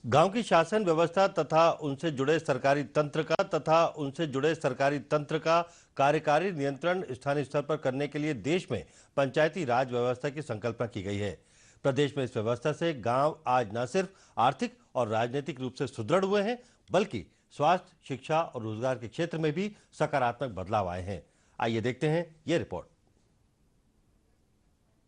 गांव की शासन व्यवस्था तथा उनसे जुड़े सरकारी तंत्र का कार्यकारी नियंत्रण स्थानीय स्तर पर करने के लिए देश में पंचायती राज व्यवस्था की संकल्पना की गई है। प्रदेश में इस व्यवस्था से गांव आज न सिर्फ आर्थिक और राजनीतिक रूप से सुदृढ़ हुए हैं, बल्कि स्वास्थ्य, शिक्षा और रोजगार के क्षेत्र में भी सकारात्मक बदलाव आए हैं। आइए देखते हैं ये रिपोर्ट।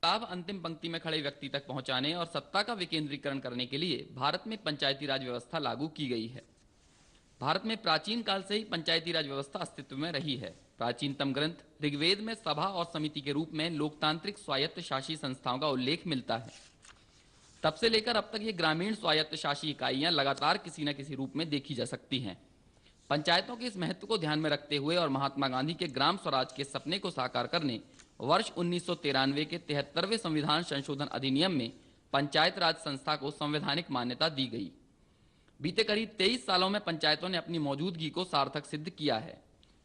लाभ अंतिम पंक्ति में खड़े व्यक्ति तक पहुंचाने और सत्ता का विकेंद्रीकरण करने के लिए भारत में पंचायती राज व्यवस्था लागू की गई है। भारत में प्राचीन काल से ही पंचायती राज व्यवस्था अस्तित्व में रही है। प्राचीनतम ग्रंथ ऋग्वेद में सभा और समिति के रूप में लोकतांत्रिक स्वायत्त शासी संस्थाओं का उल्लेख मिलता है। तब से लेकर अब तक ये ग्रामीण स्वायत्त शासी इकाइयां लगातार किसी न किसी रूप में देखी जा सकती हैं। पंचायतों के इस महत्व को ध्यान में रखते हुए और महात्मा गांधी के ग्राम स्वराज के सपने को साकार करने वर्ष 1993 के 73वें संविधान संशोधन अधिनियम में पंचायत राज संस्था को संवैधानिक मान्यता दी गई। बीते करीब 23 सालों में पंचायतों ने अपनी मौजूदगी को सार्थक सिद्ध किया है।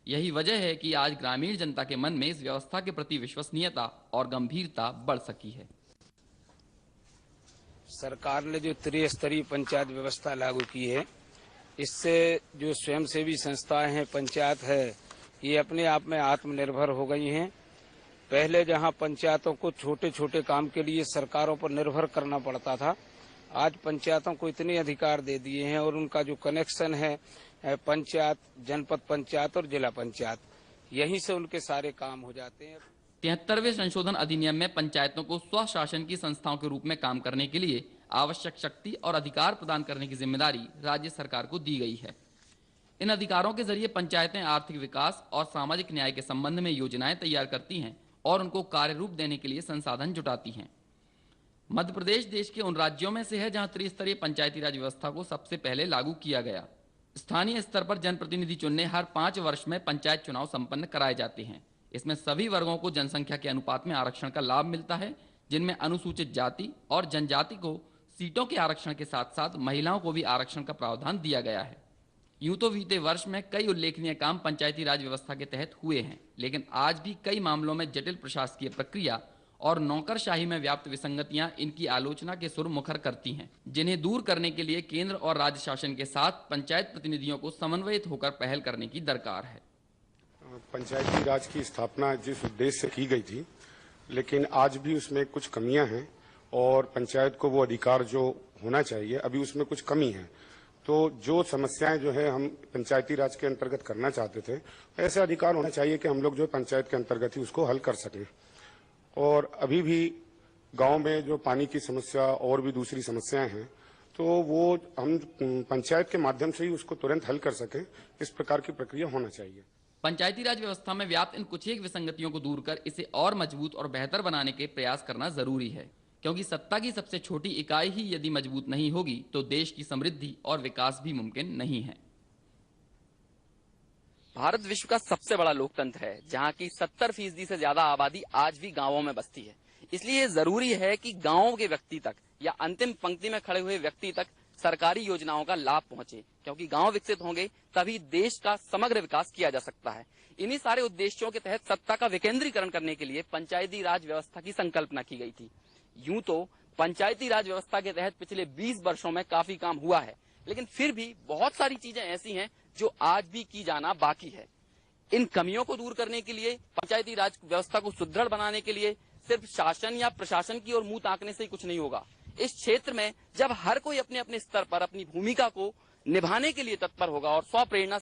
यही वजह है कि आज ग्रामीण जनता के मन में इस व्यवस्था के प्रति विश्वसनीयता और गंभीरता बढ़ सकी है। सरकार ने जो त्रिस्तरीय पंचायत व्यवस्था लागू की है, इससे जो स्वयंसेवी संस्थाएं हैं, पंचायत है, ये अपने आप में आत्मनिर्भर हो गई हैं। पहले जहां पंचायतों को छोटे छोटे काम के लिए सरकारों पर निर्भर करना पड़ता था, आज पंचायतों को इतने अधिकार दे दिए हैं और उनका जो कनेक्शन है पंचायत, जनपद पंचायत और जिला पंचायत, यहीं से उनके सारे काम हो जाते हैं। 73वें संशोधन अधिनियम में पंचायतों को स्वशासन की संस्थाओं के रूप में काम करने के लिए आवश्यक शक्ति और अधिकार प्रदान करने की जिम्मेदारी राज्य सरकार को दी गई है। इन अधिकारों के जरिए पंचायतें आर्थिक विकास और सामाजिक न्याय के संबंध में योजनाएं तैयार करती हैं और उनको कार्य रूप देने के लिए संसाधन जुटाती हैं। मध्य प्रदेश देश के उन राज्यों में से है जहां त्रिस्तरीय पंचायती राज व्यवस्था को सबसे पहले लागू किया गया। स्थानीय स्तर पर जनप्रतिनिधि चुनने हर 5 वर्ष में पंचायत चुनाव संपन्न कराए जाते हैं। इसमें सभी वर्गों को जनसंख्या के अनुपात में आरक्षण का लाभ मिलता है, जिनमें अनुसूचित जाति और जनजाति को सीटों के आरक्षण के साथ साथ महिलाओं को भी आरक्षण का प्रावधान दिया गया है। यूं तो बीते वर्ष में कई उल्लेखनीय काम पंचायती राज व्यवस्था के तहत हुए हैं, लेकिन आज भी कई मामलों में जटिल प्रशासकीय प्रक्रिया और नौकरशाही में व्याप्त विसंगतियां इनकी आलोचना के सुर मुखर करती हैं, जिन्हें दूर करने के लिए केंद्र और राज्य शासन के साथ पंचायत प्रतिनिधियों को समन्वयित होकर पहल करने की दरकार है। पंचायती राज की स्थापना जिस उद्देश्य से की गई थी, लेकिन आज भी उसमें कुछ कमियां हैं और पंचायत को वो अधिकार जो होना चाहिए, अभी उसमें कुछ कमी है। तो जो समस्याएं जो है हम पंचायती राज के अंतर्गत करना चाहते थे, ऐसे अधिकार होना चाहिए कि हम लोग जो पंचायत के अंतर्गत ही उसको हल कर सकें। और अभी भी गांव में जो पानी की समस्या और भी दूसरी समस्याएं हैं, तो वो हम पंचायत के माध्यम से ही उसको तुरंत हल कर सकें, इस प्रकार की प्रक्रिया होना चाहिए। पंचायती राज व्यवस्था में व्याप्त इन कुछ एक विसंगतियों को दूर कर इसे और मजबूत और बेहतर बनाने के प्रयास करना जरूरी है, क्योंकि सत्ता की सबसे छोटी इकाई ही यदि मजबूत नहीं होगी तो देश की समृद्धि और विकास भी मुमकिन नहीं है। भारत विश्व का सबसे बड़ा लोकतंत्र है, जहां की 70% से ज्यादा आबादी आज भी गांवों में बसती है। इसलिए जरूरी है कि गांवों के व्यक्ति तक या अंतिम पंक्ति में खड़े हुए व्यक्ति तक सरकारी योजनाओं का लाभ पहुंचे, क्योंकि गांव विकसित होंगे तभी देश का समग्र विकास किया जा सकता है। इन्हीं सारे उद्देश्यों के तहत सत्ता का विकेंद्रीकरण करने के लिए पंचायती राज व्यवस्था की संकल्पना की गई थी। यूं तो पंचायती राज व्यवस्था के तहत पिछले 20 वर्षों में काफी काम हुआ है, लेकिन फिर भी बहुत सारी चीजें ऐसी हैं जो आज भी की जाना बाकी है। इन कमियों को दूर करने के लिए, पंचायती राज व्यवस्था को सुदृढ़ बनाने के लिए सिर्फ शासन या प्रशासन की ओर मुंह ताकने से ही कुछ नहीं होगा। इस क्षेत्र में जब हर कोई अपने अपने स्तर पर अपनी भूमिका को निभाने के लिए तत्पर होगा और स्वप्रेरणा